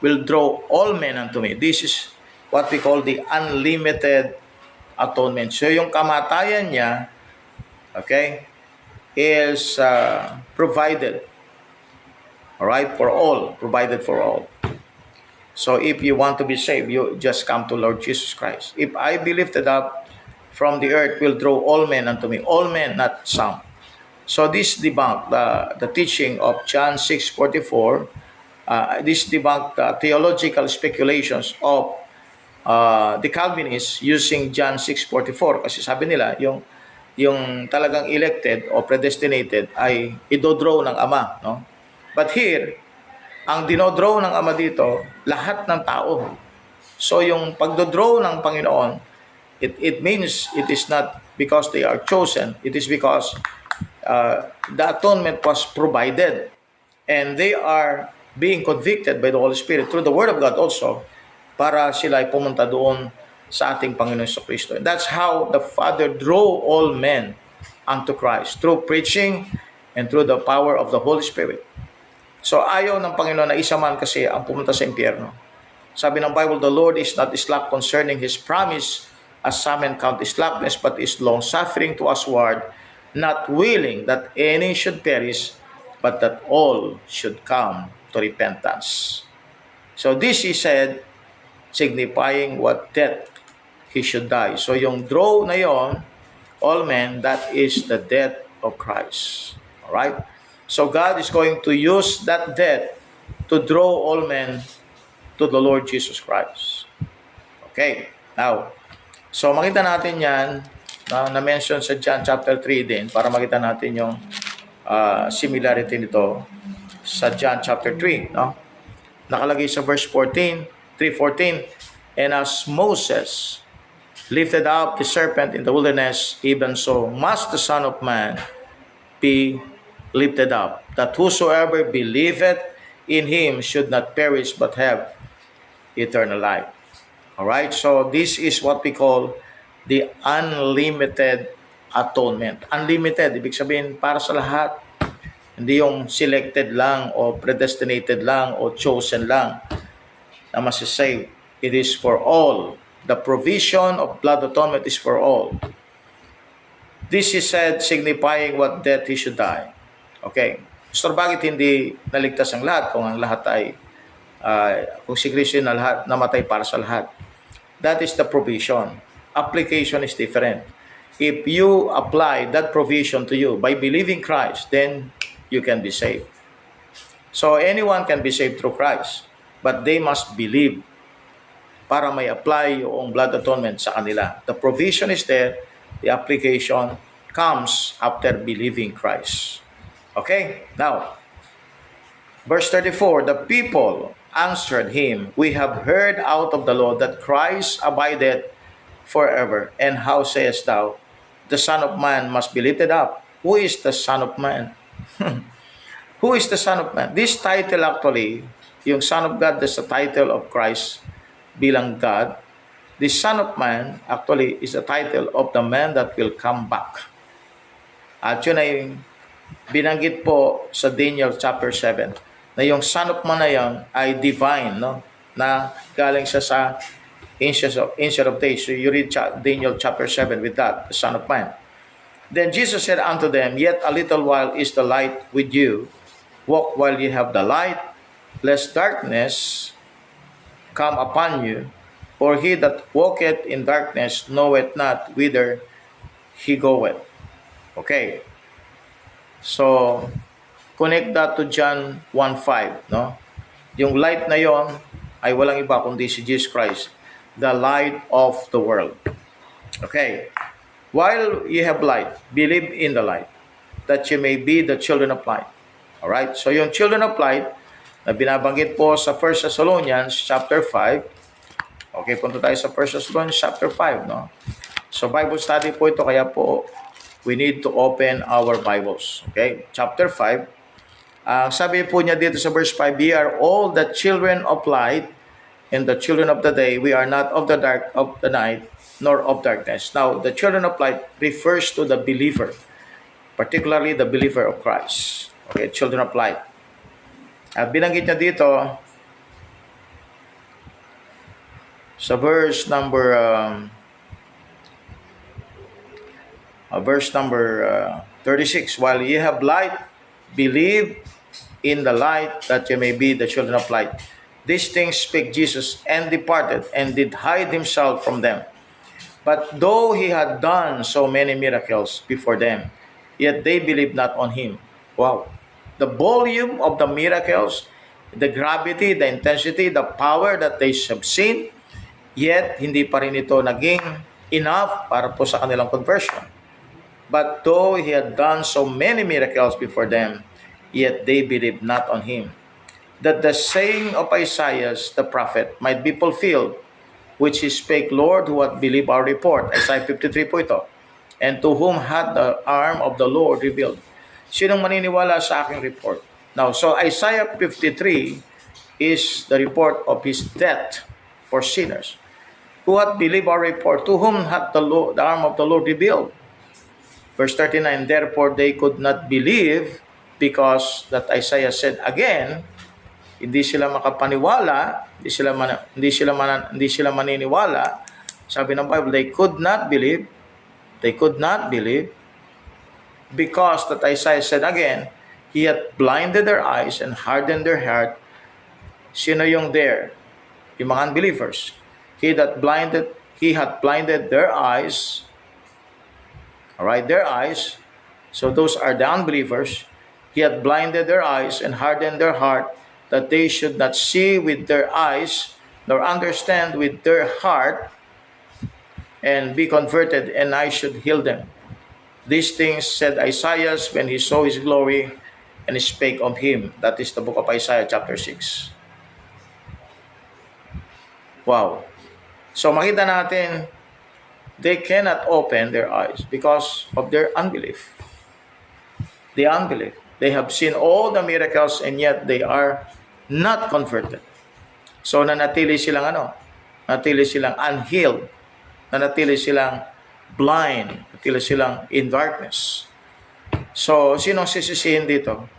S1: will draw all men unto me. This is what we call the unlimited atonement. So yung kamatayan niya, okay, is provided, all right, for all, provided for all. So if you want to be saved, you just come to Lord Jesus Christ. If I be lifted up from the earth, will draw all men unto me. All men, not some. So this debunked the teaching of John 6:44. This debunked the theological speculations of the Calvinists using John 6:44. Kasi sabi nila, yung talagang elected o predestinated ay idodraw ng Ama, no? But here, ang dinodraw ng Ama dito, lahat ng tao. So yung pagdodraw ng Panginoon, it means it is not because they are chosen, it is because the atonement was provided, and they are being convicted by the Holy Spirit through the Word of God also, para sila ay pumunta doon sa ating Panginoon Jesucristo. And that's how the Father drew all men unto Christ, through preaching and through the power of the Holy Spirit. So ayaw ng Panginoon na isa man kasi ang pumunta sa impyerno. Sabi ng Bible, the Lord is not slack concerning His promise, as some men count slackness, but is long-suffering to usward, not willing that any should perish, but that all should come to repentance. So this is said, signifying what death He should die. So yung draw na yon, all men, that is the death of Christ. Alright? So God is going to use that death to draw all men to the Lord Jesus Christ. Okay. Now, so makita natin yan na-mention sa John chapter 3 din para makita natin yung similarity nito sa John chapter 3. No? Nakalagay sa verse 14, 3:14, and as Moses lifted up the serpent in the wilderness, even so must the Son of Man be lifted up, that whosoever believeth in Him should not perish but have eternal life. Alright, so this is what we call the unlimited atonement. Unlimited, ibig sabihin para sa lahat. Hindi yung selected lang o predestinated lang o chosen lang na masisave. It is for all. The provision of blood atonement is for all. This is said signifying what death He should die. Okay. So bakit hindi naligtas ang lahat kung ang lahat ay kung si Kristo na lahat namatay para sa lahat? That is the provision. Application is different. If you apply that provision to you by believing Christ, then you can be saved. So anyone can be saved through Christ, but they must believe para may apply yung blood atonement sa kanila. The provision is there, the application comes after believing Christ. Okay? Now, verse 34, the people answered him, we have heard out of the law that Christ abideth forever. And how sayest thou, the Son of Man must be lifted up? Who is the Son of Man? Who is the Son of Man? This title actually, yung Son of God, that's the title of Christ bilang God. The Son of Man actually is a title of the man that will come back. At yun ay binanggit po sa Daniel chapter 7 na yung Son of Man na yan ay divine, no? Na galing siya sa Ancient of Days. So you read Daniel chapter 7 with that, the Son of Man. Then Jesus said unto them, yet a little while is the light with you. Walk while ye have the light, lest darkness come upon you. For he that walketh in darkness knoweth not whither he goeth. Okay. So, connect that to John 1:5, no? Yung light na yon ay walang iba kundi si Jesus Christ, the light of the world. Okay. While you have light, believe in the light, that you may be the children of light. Alright? So, yung children of light na binabanggit po sa 1 Thessalonians chapter 5. Okay, punta tayo sa 1 Thessalonians chapter 5, no? So, Bible study po ito, kaya po we need to open our Bibles. Okay? Chapter 5. Sabi po niya dito sa verse 5, we are all the children of light and the children of the day. We are not of the dark of the night, nor of darkness. Now, the children of light refers to the believer, particularly the believer of Christ. Okay, children of light. At binanggit niya dito sa verse number 36, while ye have light, believe in the light, that ye may be the children of light. These things spake Jesus, and departed, and did hide himself from them. But though he had done so many miracles before them, yet they believed not on him. Wow. The volume of the miracles, the gravity, the intensity, the power that they have seen, yet hindi pa rin ito naging enough para po sa kanilang conversion. But though he had done so many miracles before them, yet they believed not on him. That the saying of Isaiah the prophet might be fulfilled, which he spake, Lord, who hath believed our report. Isaiah 53 po ito. And to whom hath the arm of the Lord revealed? Sinong maniniwala sa aking report? Now, so Isaiah 53 is the report of his death for sinners. Who hath believed our report? To whom hath the arm of the Lord revealed? Verse 39, therefore they could not believe because that Isaiah said again, hindi sila makapaniwala, hindi sila maniniwala. Sabi ng Bible, they could not believe because that Isaiah said again, He had blinded their eyes and hardened their heart. Sino yung there? Yung mga unbelievers. He had blinded their eyes. Alright, their eyes. So those are the unbelievers. He had blinded their eyes and hardened their heart, that they should not see with their eyes, nor understand with their heart, and be converted, and I should heal them. These things said Isaiah when he saw his glory, and he spake of him. That is the book of Isaiah chapter 6. Wow. So makita natin, they cannot open their eyes because of their unbelief. The unbelief. They have seen all the miracles and yet they are not converted. So nanatili silang nanatili silang unhealed, nanatili silang blind, nanatili silang in darkness. So, sinong sisisihin dito?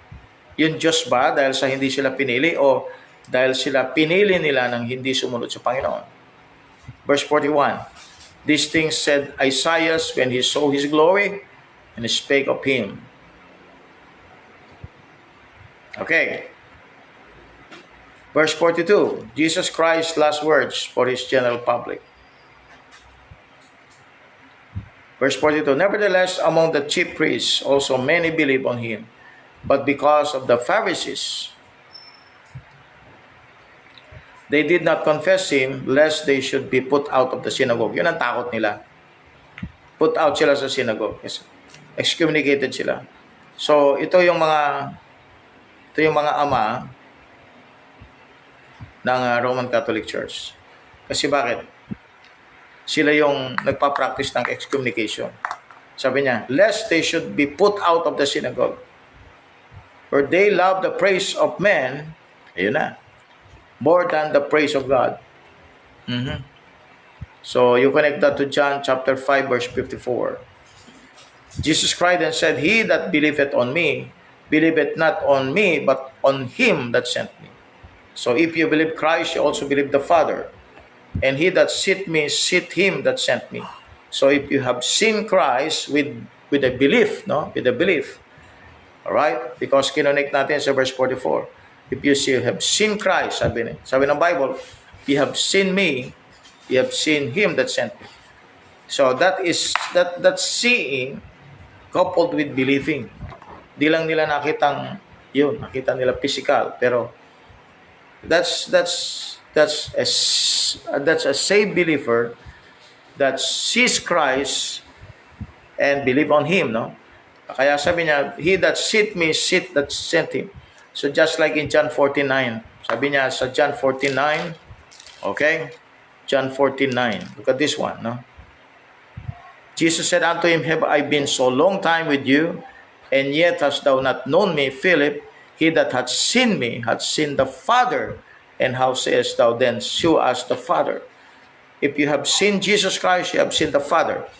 S1: Yung Diyos ba dahil sa hindi sila pinili o dahil sila pinili nila ng hindi sumunod sa Panginoon? Verse 41, these things said Isaiah when he saw his glory, and he spake of him. Okay. Verse 42, Jesus Christ's last words for his general public. Verse 42, nevertheless, among the chief priests also many believe on him, but because of the Pharisees, they did not confess him, lest they should be put out of the synagogue. Yun ang takot nila. Put out sila sa synagogue. Excommunicated sila. So, ito yung mga ama ng Roman Catholic Church. Kasi bakit? Sila yung nagpa-practice ng excommunication. Sabi niya, lest they should be put out of the synagogue. For they love the praise of men, ayun na, more than the praise of God. So, you connect that to John chapter 5, verse 54. Jesus cried and said, he that believeth on me, believeth not on me, but on him that sent me. So, if you believe Christ, you also believe the Father. And he that sent me, sent him that sent me. So if you have seen Christ with a belief, with a belief, all right? Because kinonect natin sa verse 44. If you have seen Christ, sabi ng Bible, you have seen me, you have seen him that sent me. So that seeing coupled with believing. Di lang nila nakita nila physical, pero that's a saved believer that sees Christ and believe on him, no? Kaya sabi niya, he that sent me, that sent him. So just like in John 14:9, sabi niya sa John 14:9, okay? John 14:9. Look at this one, no? Jesus said unto him, have I been so long time with you, and yet hast thou not known me, Philip? He that hath seen me hath seen the Father. And how sayest thou then, show us the Father? If you have seen Jesus Christ, you have seen the Father.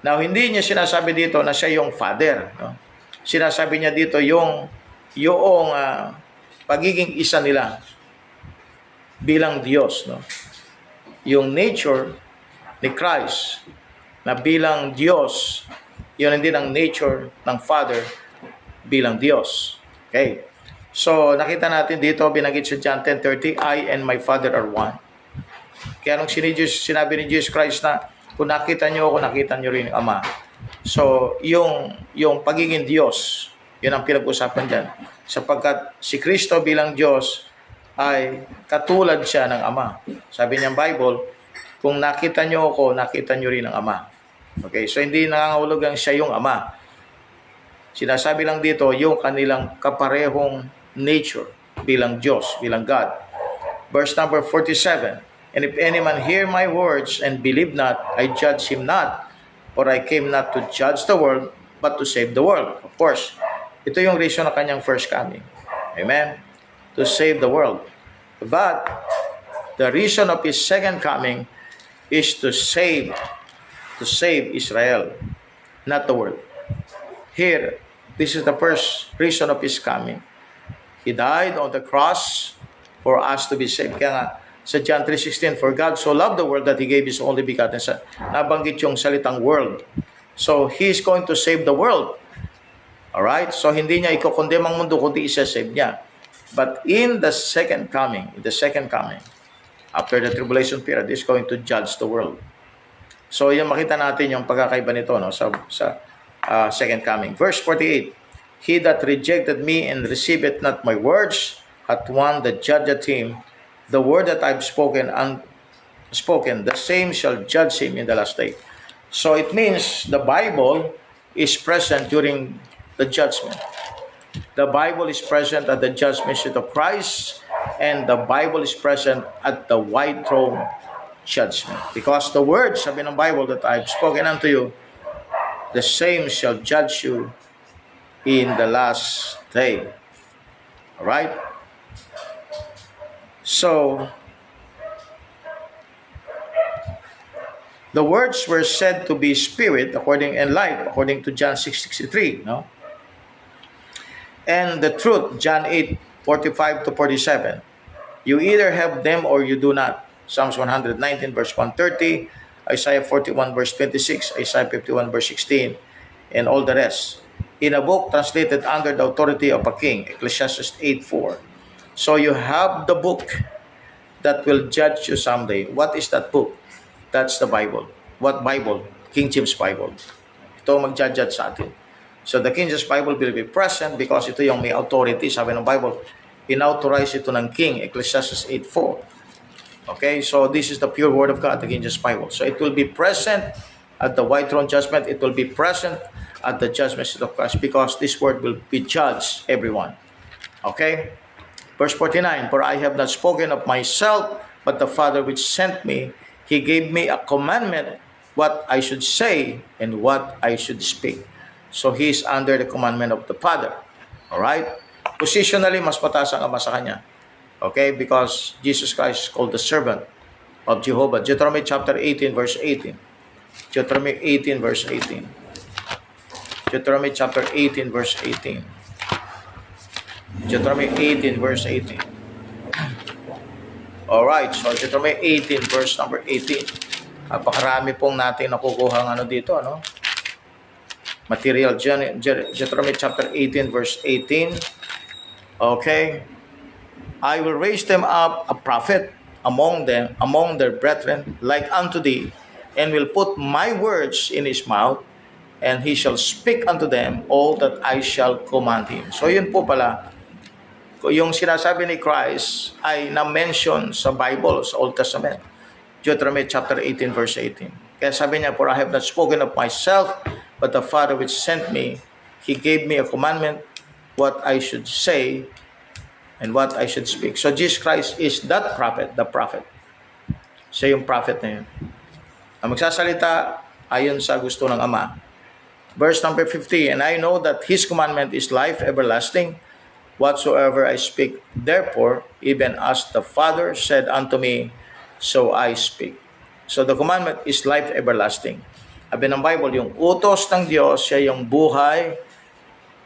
S1: Now, hindi niya sinasabi dito na siya yung Father. No? Sinasabi niya dito yung pagiging isa nila bilang Diyos. No? Yung nature ni Christ na bilang Diyos, yun din ang nature ng Father bilang Diyos. Okay? So, nakita natin dito, binanggit sa John 10:30, I and my Father are one. Kaya nung sinabi ni Jesus Christ na, kung nakita nyo ako, nakita nyo rin ang Ama. So, yung pagiging Diyos, yun ang pinag-usapan dyan. Sapagkat si Kristo bilang Diyos ay katulad siya ng Ama. Sabi niya ng Bible, kung nakita nyo ako, nakita nyo rin ang Ama. Okay, so hindi nangangahulugang siya yung Ama. Sinasabi lang dito yung kanilang kaparehong nature bilang Diyos, bilang God. Verse number 47, and if any man hear my words and believe not, I judge him not, for I came not to judge the world, but to save the world. Of course, ito yung reason ng kanyang first coming. Amen? To save the world. But the reason of his second coming is to save Israel, not the world. Here, This is the first reason of His coming. He died on the cross for us to be saved. Kaya nga, sa John 3:16, for God so loved the world that He gave His only begotten Son. Nabanggit yung salitang world. So, He is going to save the world. Alright? So, hindi niya ikukondem ang mundo, kundi isa-save niya. But in the second coming, after the tribulation period, He is going to judge the world. So, yan makita natin yung pagkakaiba nito, no, sa second coming. Verse 48, He that rejected me and receiveth not my words hath one that judgeth him. The word that I've spoken, the same shall judge him in the last day. So it means the Bible is present during the judgment. The Bible is present at the judgment seat of Christ, and the Bible is present at the white throne judgment. Because the words, sabi ng Bible, that I've spoken unto you, the same shall judge you in the last day. Alright? So, the words were said to be spirit and life, according to John 6:63, no? And the truth, John 8:45 to 47. You either have them or you do not. Psalms 119 verse 130, Isaiah 41 verse 26, Isaiah 51 verse 16, and all the rest. In a book translated under the authority of a king, Ecclesiastes 8:4. So you have the book that will judge you someday. What is that book? That's the Bible. What Bible? King James Bible. Ito mag-judge sa atin. So the King James Bible will be present because ito yung may authority. Sabi ng Bible, inauthorize ito ng king, Ecclesiastes 8:4. Okay, so this is the pure word of God, the King James Bible. So it will be present at the white throne judgment. It will be present at the judgment seat of Christ because this word will be judged everyone. Okay? Verse 49, for I have not spoken of myself, but the Father which sent me, He gave me a commandment what I should say and what I should speak. So He is under the commandment of the Father. Alright? Positionally, mas mataas ang Ama sa Kanya. Okay, because Jesus Christ is called the servant of Jehovah. Deuteronomy chapter 18 verse 18. Deuteronomy 18 verse 18. Deuteronomy chapter 18 verse 18. Deuteronomy 18 verse 18. Alright, so Deuteronomy 18 verse number 18. Napakarami pong natin nakukuha ng dito, no? Material. Deuteronomy chapter 18 verse 18. Okay. I will raise them up a prophet among their brethren, like unto thee, and will put my words in his mouth, and he shall speak unto them all that I shall command him. So yun po pala, yung sinasabi ni Christ ay na-mention sa Bible, sa Old Testament. Deuteronomy chapter 18 verse 18. Kaya sabi niya, for I have not spoken of myself, but the Father which sent me, He gave me a commandment, what I should say, and what I should speak. So Jesus Christ is that prophet, the prophet. Siya yung prophet na yun. Ang magsasalita ayon sa gusto ng Ama. Verse number 50, and I know that His commandment is life everlasting. Whatsoever I speak, therefore, even as the Father said unto me, so I speak. So the commandment is life everlasting. Sabi ng Bible, yung utos ng Diyos, siya yung buhay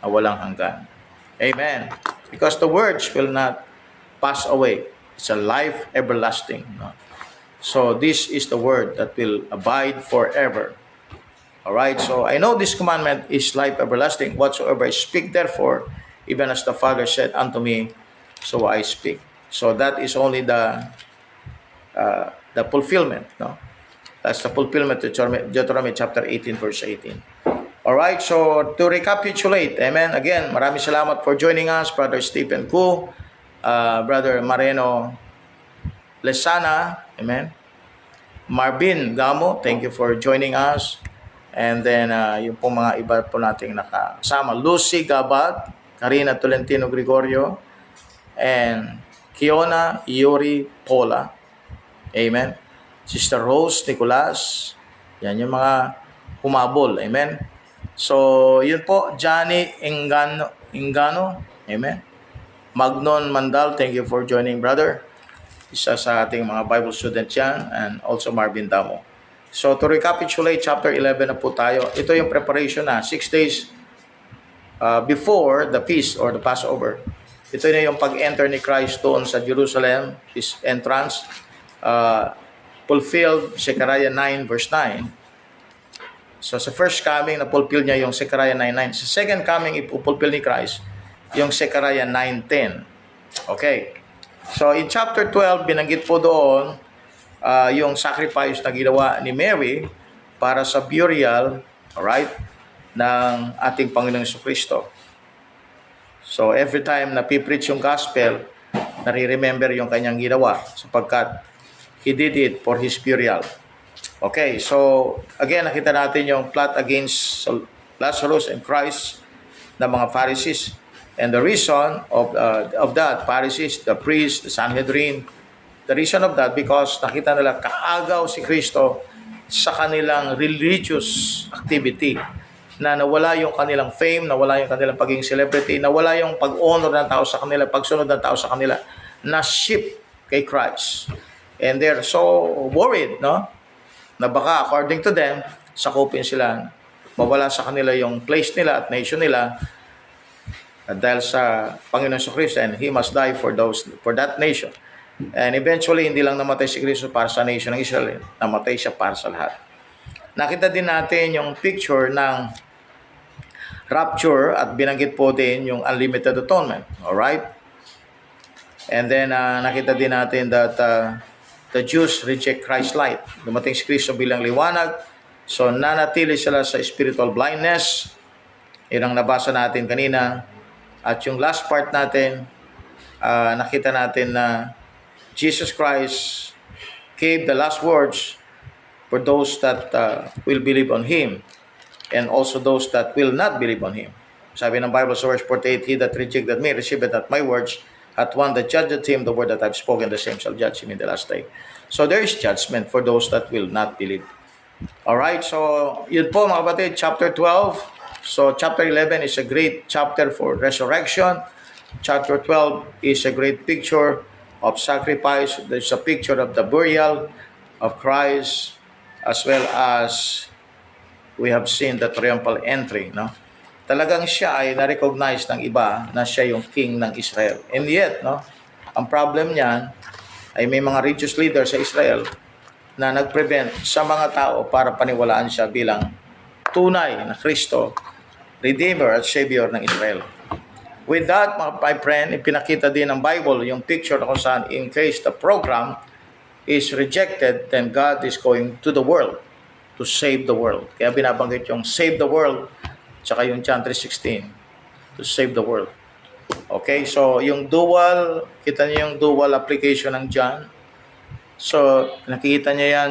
S1: na walang hanggan. Amen. Because the words will not pass away. It's a life everlasting. No? So this is the word that will abide forever. Alright, so I know this commandment is life everlasting. Whatsoever I speak, therefore, even as the Father said unto me, so I speak. So that is only the fulfillment. No? That's the fulfillment of Deuteronomy chapter 18, verse 18. Alright, so to recapitulate, amen, again, maraming salamat for joining us, Brother Stephen Koo, Brother Mareno Lesana, amen, Marvin Gamo, thank you for joining us, and then yung pong mga iba po nating nakasama, Lucy Gabad, Karina Tolentino Gregorio, and Kiona Yuri Pola, amen, Sister Rose Nicolas, yan yung mga humabol, amen. So, yun po, Johnny Ingano, amen. Magnon Mandal, thank you for joining, brother. Isa sa ating mga Bible student yan, and also Marvin Damo. So, to recapitulate, chapter 11 na po tayo. Ito yung preparation na, 6 days before the feast or the Passover. Ito na yung pag-enter ni Christ doon sa Jerusalem, his entrance, fulfilled Zechariah 9 verse 9. So sa first coming, na-fulfill niya yung Zechariah 9:9. Sa second coming, ipupulfill ni Christ yung Zechariah 9:10. Okay. So in chapter 12, binanggit po doon yung sacrifice na ginawa ni Mary para sa burial, alright, ng ating Panginoong Jesucristo. So every time na pipreach yung gospel, nare-remember yung kanyang ginawa sapagkat he did it for his burial. Okay, so again, nakita natin yung plot against Lazarus and Christ ng mga Pharisees. And the reason of that, Pharisees, the priests, the Sanhedrin, the reason of that, because nakita nila kaagaw si Kristo sa kanilang religious activity, na nawala yung kanilang fame, nawala yung kanilang pagiging celebrity, nawala yung pag-honor ng tao sa kanila, pagsunod ng tao sa kanila, na ship kay Christ. And they're so worried, no? Na baka according to them, sakupin sila, mawala sa kanila yung place nila at nation nila dahil sa Panginoon Jesucristo, and He must die for that nation. And eventually, hindi lang namatay si Kristo para sa nation ng Israel, namatay siya para sa lahat. Nakita din natin yung picture ng rapture at binanggit po din yung unlimited atonement. Alright? And then, nakita din natin that the Jews reject Christ's light. Dumating si Kristo bilang liwanag. So, nanatili sila sa spiritual blindness. Yun ang nabasa natin kanina. At yung last part natin, nakita natin na Jesus Christ gave the last words for those that will believe on Him and also those that will not believe on Him. Sabi ng Bible sa verse 48, He that rejected me receiveth not my words, at one that judgeth him, the word that I've spoken, the same shall judge him in the last day. So there is judgment for those that will not believe. Alright, so yun po mga kapatid, chapter 12. So chapter 11 is a great chapter for resurrection. Chapter 12 is a great picture of sacrifice. There's a picture of the burial of Christ, as well as we have seen the triumphal entry, no? Talagang siya ay na-recognize ng iba na siya yung king ng Israel. And yet, no, ang problem niyan ay may mga religious leaders sa Israel na nag-prevent sa mga tao para paniwalaan siya bilang tunay na Kristo, Redeemer at Savior ng Israel. With that, my friend, ipinakita din ng Bible yung picture na kung saan in case the program is rejected, then God is going to the world to save the world. Kaya binabanggit yung save the world, tsaka yung John 3:16, to save the world. Okay, so yung dual, kita niyo yung dual application ng John. So, nakikita niya yan,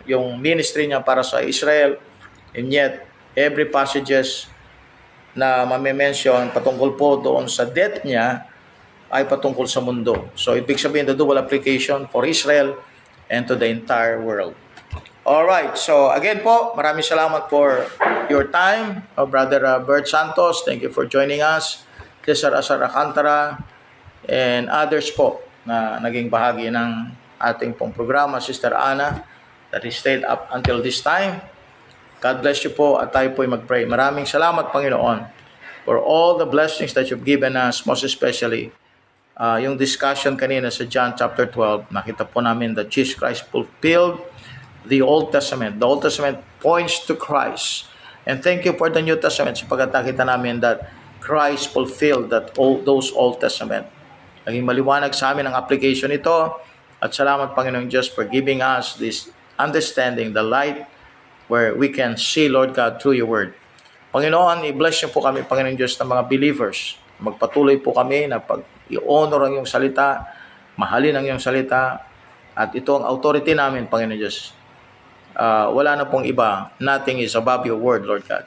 S1: yung ministry niya para sa Israel. And yet, every passages na mamimension patungkol po doon sa death niya ay patungkol sa mundo. So, ibig sabihin, the dual application for Israel and to the entire world. Alright, so again po, maraming salamat for your time. Brother Bert Santos, thank you for joining us. Cesar Azar Alcantara, and others po na naging bahagi ng ating pong programa. Sister Ana, that is stayed up until this time. God bless you po at tayo po ay mag-pray. Maraming salamat, Panginoon, for all the blessings that you've given us, most especially yung discussion kanina sa John chapter 12. Nakita po namin that Jesus Christ fulfilled the Old Testament. The Old Testament points to Christ. And thank you for the New Testament sapagkat nakita namin that Christ fulfilled those Old Testament. Naging maliwanag sa amin ang application nito. At salamat, Panginoong Diyos, for giving us this understanding, the light where we can see, Lord God, through your word. Panginoon, i-bless niyo po kami, Panginoong Diyos, ng mga believers. Magpatuloy po kami na pag-i-honor ang iyong salita, mahalin ang iyong salita, at ito ang authority namin, Panginoong Diyos. Wala na pong iba. Nothing is above your word, Lord God.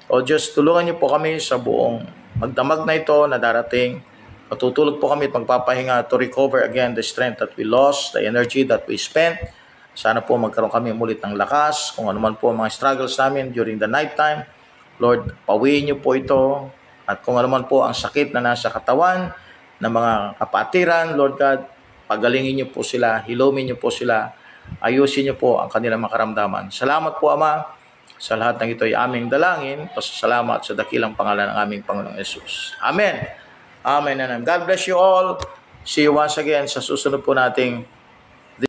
S1: O Diyos, tulungan niyo po kami sa buong magdamag na ito na darating. Matutulog po kami at magpapahinga to recover again the strength that we lost, the energy that we spent. Sana po magkaroon kami ulit ng lakas. Kung ano man po ang mga struggles namin during the night time, Lord, pawiin niyo po ito. At kung ano man po ang sakit na nasa katawan ng mga kapatiran, Lord God, pagalingin niyo po sila, hilumin niyo po sila, ayusin niyo po ang kanilang makaramdaman. Salamat po, Ama, Sa lahat ng ito ay aming dalangin, pasasalamat sa dakilang pangalan ng aming Panginoong Yesus. Amen. Amen and amen. God bless you all. See you once again sa susunod po nating